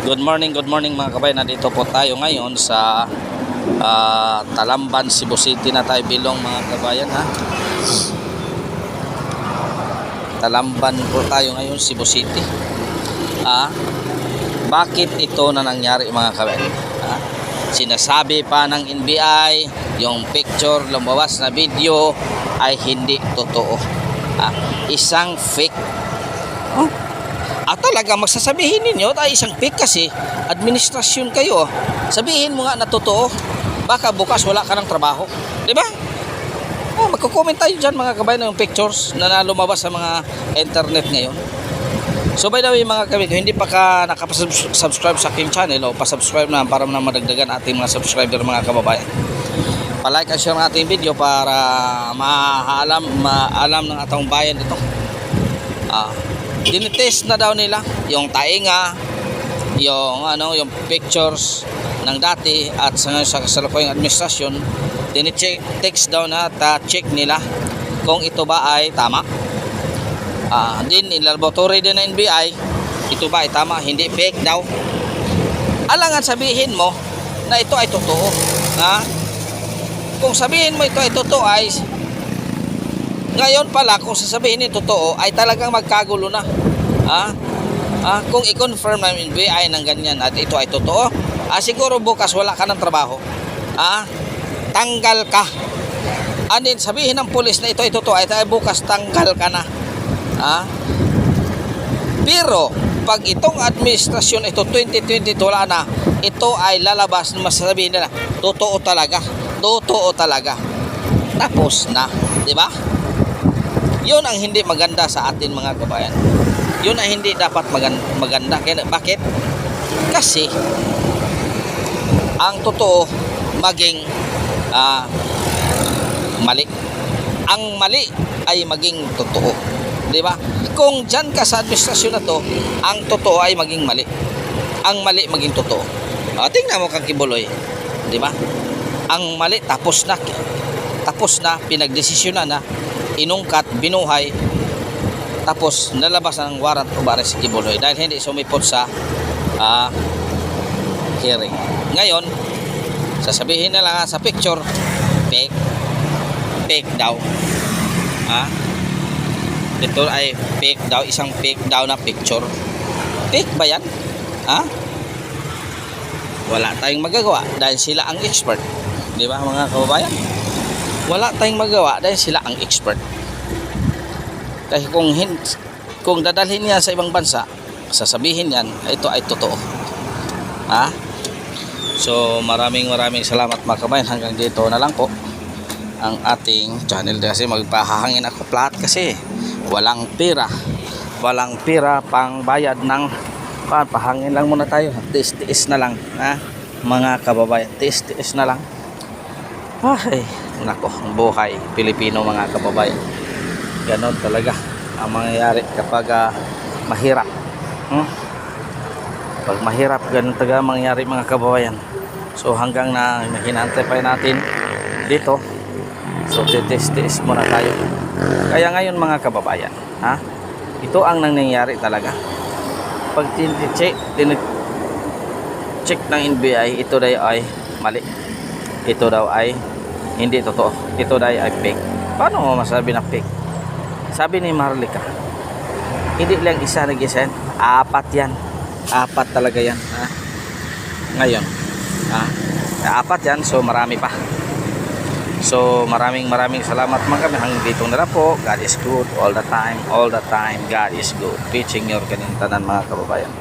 Good morning mga kabayan. Nandito po tayo ngayon sa Talamban, Cebu City na tayo bilong mga kabayan ha. Talamban po tayo ngayon, Cebu City. Bakit ito na nangyari mga kabayan? Sinasabi pa ng NBI, yung picture, lumabas na video ay hindi totoo. Isang fake. Talaga magsasabihin ninyo ay isang fake kasi administrasyon kayo. Sabihin mo nga na totoo. Baka bukas wala ka ng trabaho. Diba? Magko-comment tayo dyan mga kabayan ng pictures na lumabas sa mga internet ngayon. So by the way mga kabayan, kung hindi pa ka nakapasubscribe sa aking channel o pasubscribe na para na madagdagan ating mga subscriber mga kababayan. Palike at share ng ating video para maalam ng atong bayan ito. Dinitest na daw nila yung tainga, yung pictures ng dati at sa kasalukuyang administrasyon. Dinitext daw na check nila kung ito ba ay tama. Din in laboratory din ng NBI, ito ba ay tama, hindi fake daw. Alangan sabihin mo na ito ay totoo. Kung sabihin mo ito ay totoo ay ngayon pala, kung sasabihin ni totoo ay talagang magkagulo na. Kung i-confirm ng NBI ng ganyan at ito ay totoo, siguro bukas wala ka ng trabaho. Tanggal ka. Anin sabihin ng pulis na ito ay totoo ay bukas tanggal ka na. Pero pag itong administrasyon ito 2020 wala na, ito ay lalabas na masasabihin nila totoo talaga. Totoo talaga. Tapos na, di ba? Yun ang hindi maganda sa atin mga kabayan. Yun ang hindi dapat maganda. Bakit? Kasi ang totoo maging mali. Ang mali ay maging totoo. Di ba? Kung dyan ka sa administrasyon na to, ang totoo ay maging mali. Ang mali maging totoo. Tingnan mo kang Kibuloy. Di ba? Ang mali tapos na, pinagdesisyonan na, inungkat, binuhay, tapos nalabas ng warrant of arrest si Kibuloy dahil hindi sumipot sa hearing. Ngayon, sasabihin na lang sa picture, fake daw. Ito ay fake daw, isang fake daw na picture. Fake ba yan? Wala tayong magagawa dahil sila ang expert. Di ba mga kababayan? Wala tayong magawa dahil sila ang expert. Kasi kung dadalhin yan sa ibang bansa, sasabihin yan, ito ay totoo. So maraming salamat mga kabayan. Hanggang dito na lang po ang ating channel kasi magpahahangin ako lahat kasi walang pera pang bayad ng pahangin lang muna tayo. Tiis na lang mga kababayan, tiis na lang. Nako, buhay Pilipino mga kababayan. Ganon talaga ang mangyayari kapag mahirap. Pag mahirap, ganon talaga mangyayari mga kababayan. So hanggang na hinantay pa natin dito. So titis muna tayo. Kaya ngayon mga kababayan, ito ang nangyayari talaga. Pag check ng NBI, ito daw ay mali. Ito daw ay hindi totoo. Ito daw ay fake. Paano mo masabi na fake? Sabi ni Marlica, hindi lang isa nag-isend, 4 yan. 4 talaga yan. Ngayon, 4 yan, so marami pa. So maraming salamat mga kami. Hanggang dito na lang po. God is good all the time. God is good. Teaching your kanintanan mga kababayan.